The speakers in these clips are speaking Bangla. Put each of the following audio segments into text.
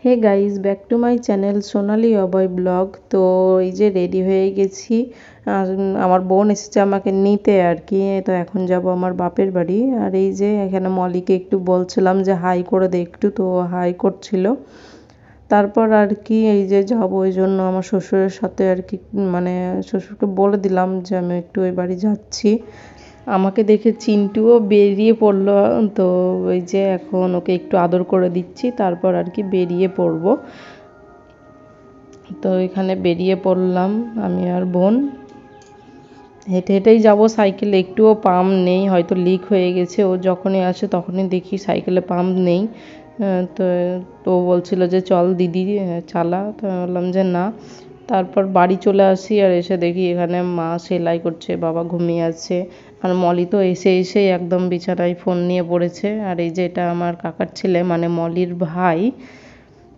Hey guys, back to my channel Sonali Abhay vlog. তো এই যে রেডি হয়ে গেছি, আর আমার বোন এসেছে আমাকে নিতে আর কি। তো এখন যাব আমার বাপের বাড়ি। আর এই যে এখানে মলিকে একটু বলছিলাম যে হাই করে দে একটু, তো হাই করছিল। তারপর আর কি এই যে যাব, ওই জন্য আমার শ্বশুরের সাথে আর কি, মানে শ্বশুরকে বলে দিলাম যে আমি একটু ওই বাড়ি যাচ্ছি। আমাকে দেখে চিন্টুও বেরিয়ে পড়লো। তো ওই যে এখন ওকে একটু আদর করে দিচ্ছি, তারপর আর কি বেরিয়ে পড়বো। তো এখানে বেরিয়ে পড়লাম আমি আর বোন। হেঁটে হেঁটেই যাবো, সাইকেলে একটুও পাম্প নেই, হয়তো লিক হয়ে গেছে। ও যখনই আসে তখনই দেখি সাইকেলে পাম্প নেই। তো তো বলছিল যে চল দিদি চালা, তো আমি বললাম যে না। তারপর বাড়ি চলে আসি, আর এসে দেখি এখানে মা সেলাই করছে, বাবা ঘুমিয়ে আছে। আর মলি তো এসেই একদম বিছানায় ফোন নিয়ে পড়েছে। আর এই যে এটা আমার কাকার ছেলে, মানে মলির ভাই।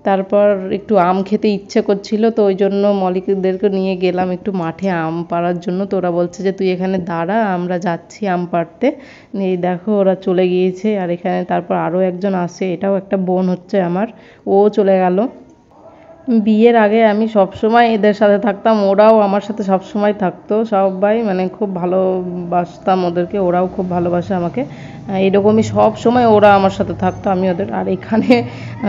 তারপর একটু আম খেতে ইচ্ছে করছিল, তো ওই জন্য মলিকদেরকে নিয়ে গেলাম একটু মাঠে আম পাড়ার জন্য। তো ওরা বলছে যে তুই এখানে দাঁড়া, আমরা যাচ্ছি আম পাড়তে। এই দেখো ওরা চলে গিয়েছে। আর এখানে তারপর আরও একজন আসে, এটাও একটা বোন হচ্ছে আমার, ও চলে গেল। বিয়ের আগে আমি সবসময় এদের সাথে থাকতাম, ওরাও আমার সাথে সবসময় থাকতো। সবাই মানে খুব ভালোবাসতাম ওদেরকে, ওরাও খুব ভালোবাসে আমাকে। এরকমই সব সময় ওরা আমার সাথে থাকতো, আমি ওদের। আর এখানে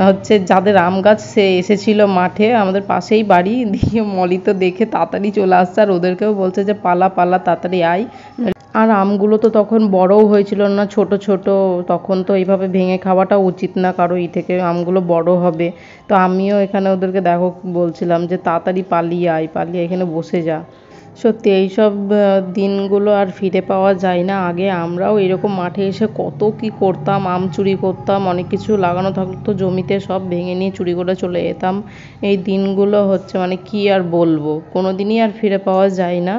হচ্ছে যাদের আম গাছ, সে এসেছিল মাঠে, আমাদের পাশেই বাড়ি। দিয়ে মলি তো দেখে তাড়াতাড়ি চলে আসছে, আর ওদেরকেও বলছে যে পালা পালা তাড়াতাড়ি আয়। আর আমগুলো তো তখন বড়ও হয়েছিল না, ছোট ছোট। তখন তো এইভাবে ভেঙে খাওয়াটা উচিত না, কারো থেকে আমগুলো বড় হবে। তো আমিও এখানে ওদেরকে দেখো বলছিলাম যে তাড়াতাড়ি পালিয়ে আয়, পালিয়ে এখানে বসে যা। সত্যি এইসব দিনগুলো আর ফিরে পাওয়া যায় না। আগে আমরাও এরকম মাঠে এসে কত কি করতাম, আম চুরি করতাম, অনেক কিছু লাগানো থাকতো জমিতে, সব ভেঙে নিয়ে চুরি করে চলে যেতাম। এই দিনগুলো হচ্ছে মানে কি আর বলবো, কোনো দিনই আর ফিরে পাওয়া যায় না।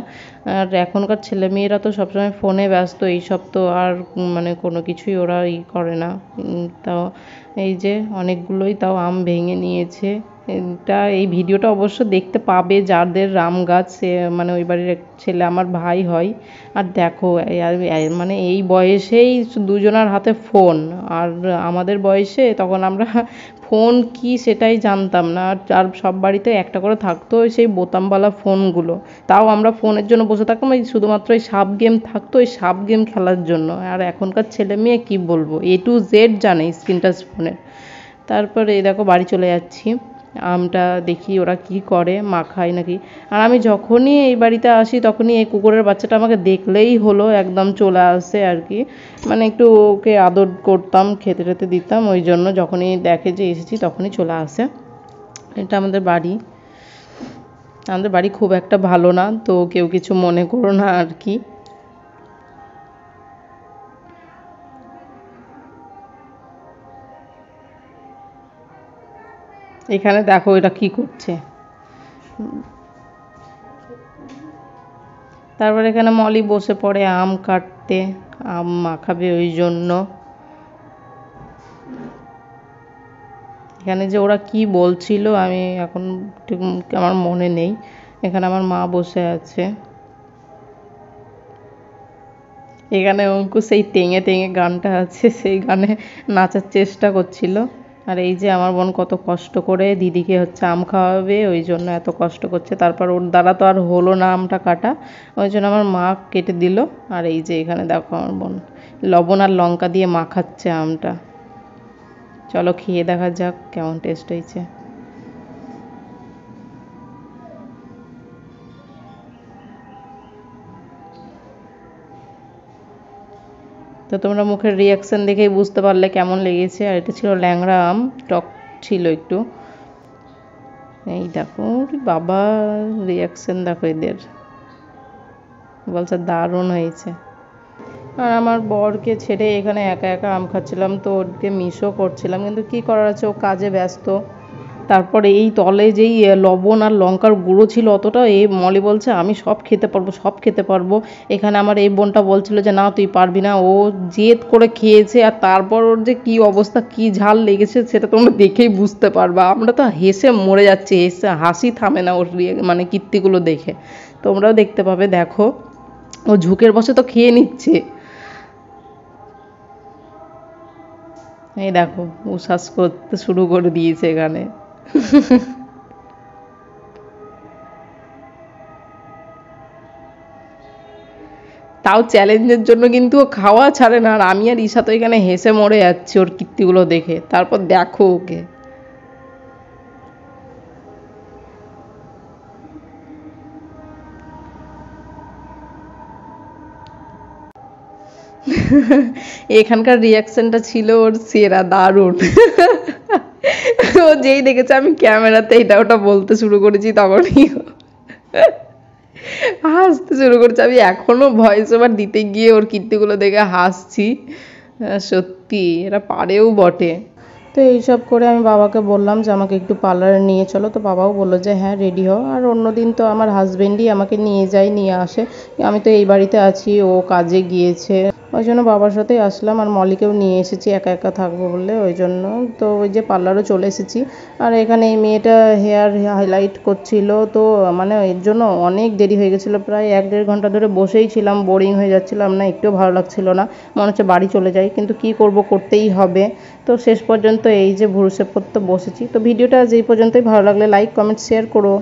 আর এখনকার ছেলেমেয়েরা তো সবসময় ফোনে ব্যস্ত, এইসব তো আর মানে কোনো কিছুই ওরা করে না। তাও এই যে অনেকগুলোই তাও আম ভেঙে নিয়েছে। এই ভিডিওটা অবশ্য দেখতে পাবে যাদের আম গাছ, মানে ওই বাড়ির এক ছেলে আমার ভাই হয়। আর দেখো মানে এই বয়সেই দুজনার হাতে ফোন। আর আমাদের বয়সে তখন আমরা ফোন কি সেটাই জানতাম না। আর সব বাড়িতে একটা করে থাকতো সেই বোতামওয়ালা ফোনগুলো। তাও আমরা ফোনের জন্য বসে থাকতাম, এই শুধুমাত্র এই সাপ গেম থাকতো, এই সাপ গেম খেলার জন্য। আর এখনকার ছেলে মেয়ে কী বলবো, A to Z জানে স্ক্রিন টাচ ফোনের। তারপরে এই দেখো বাড়ি চলে যাচ্ছি। আমটা দেখি ওরা কি করে, মা খায় নাকি। আর আমি যখনই এই বাড়িতে আসি তখনই এই কুকুরের বাচ্চাটা আমাকে দেখলেই হলো একদম চলে আসে আর কি। মানে একটু ওকে আদর করতাম, খেতে টেতে দিতাম, ওই জন্য যখনই দেখে যে এসেছি তখনই চলে আসে। এটা আমাদের বাড়ি। আমাদের বাড়ি খুব একটা ভালো না, তো কেউ কিছু মনে করো না আর কি। এখানে দেখো এটা কি করছে। তারপর এখানে মলি বসে পড়ে আম কাটতে, আম মাখাবে ওই জন্য। এখানে যে ওরা কি বলছিল আমি এখন ঠিক আমার মনে নেই। এখানে আমার মা বসে আছে। এখানে অঙ্কু সেই টেঙে টেঙে গানটা আছে, সেই গানে নাচার চেষ্টা করছিল। আর এই যে আমার বোন কত কষ্ট করে দিদিকে হচ্ছে আম খাওয়াবে, ওই জন্য এত কষ্ট করছে। তারপর ওর দ্বারা তো আর হলো না আমটা কাটা, ওই জন্য আমার মা কেটে দিল। আর এই যে এখানে দেখো আমার বোন লবণ আর লঙ্কা দিয়ে মাখাচ্ছে আমটা। চলো খেয়ে দেখা যাক কেমন টেস্ট হয়েছে। তো তোমরা মুখের রিয়াকশান দেখেই বুঝতে পারলে কেমন লেগেছে। আর এটা ছিল ল্যাংড়া আম, টক ছিল একটু। এই দেখো বাবা, রিয়াকশান দেখো এদের, বলছে দারুণ হয়েছে। আর আমার বরকে ছেড়ে এখানে একা একা আম খাচ্ছিলাম, তো ওকে মিসও করছিলাম, কিন্তু কী করার আছে, ও কাজে ব্যস্ত। তারপরে এই তলে যেই লবণ আর লঙ্কার গুঁড়ো ছিল অতটা, এই মলি বলছে আমি সব খেতে পারবো, সব খেতে পারবো। এখানে আমার এই বোনটা বলছিল যে না তুই পারবি না, ও জেদ করে খেয়েছে। আর তারপর ওর যে কী অবস্থা, কী ঝাল লেগেছে সেটা তোমরা দেখেই বুঝতে পারবা। আমরা তো হেসে মরে যাচ্ছি, হেসে হাসি থামে না ওর মানে কীর্তিগুলো দেখে। তোমরাও দেখতে পাবে, দেখো ও ঝুঁকের বসে তো খেয়ে নিচ্ছে। এই দেখো উশ্বাস করতে শুরু করে দিয়েছে এখানে। তাও চ্যালেঞ্জের জন্য কিন্তু ও খাওয়া ছাড়ে না, আর আমি আর ঈশা তো এখানে হেসে মরে যাচ্ছি ওর কীর্তিগুলো দেখে। তারপর দেখো ওকে। এখানকার রিয়াকশনটা ছিল ওর সেরা, দারুণ। ও যেই দেখেছে আমি ক্যামেরাতে এটা ওটা বলতে শুরু করেছি তখনই হাসতে শুরু করেছে। আমি এখনো ভয়েস ওভার দিতে গিয়ে ওর কীর্তিগুলো দেখে হাসছি। সত্যি এরা পারেও বটে। তো এইসব করে আমি বাবাকে বললাম যে আমাকে একটু পার্লারে নিয়ে চলো, তো বাবাও বললো যে হ্যাঁ রেডি হও। আর অন্যদিন তো আমার হাজবেন্ডই আমাকে নিয়ে যায়, নিয়ে আসে। আমি তো এই বাড়িতে আছি, ও কাজে গিয়েছে, ওই জন্য বাবার সাথেই আসলাম। আর মলিকেও নিয়ে এসেছি, একা একা থাকবো বলে ওই জন্য। তো ওই যে পার্লারও চলে এসেছি। আর এখানে এই মেয়েটা হেয়ার হাইলাইট করছিল, তো মানে এর জন্য অনেক দেরি হয়ে গেছিলো, প্রায় 1-1.5 ঘন্টা ধরে বসেই ছিলাম, বোরিং হয়ে যাচ্ছিলাম না, একটুও ভালো লাগছিল না, মনে হচ্ছে বাড়ি চলে যাই, কিন্তু কি করব, করতেই হবে। তো শেষ পর্যন্ত এই যে ভুরু শেভ করতে বসেছি। তো ভিডিওটা আজ এই পর্যন্তই, ভালো লাগলে লাইক কমেন্ট শেয়ার করো।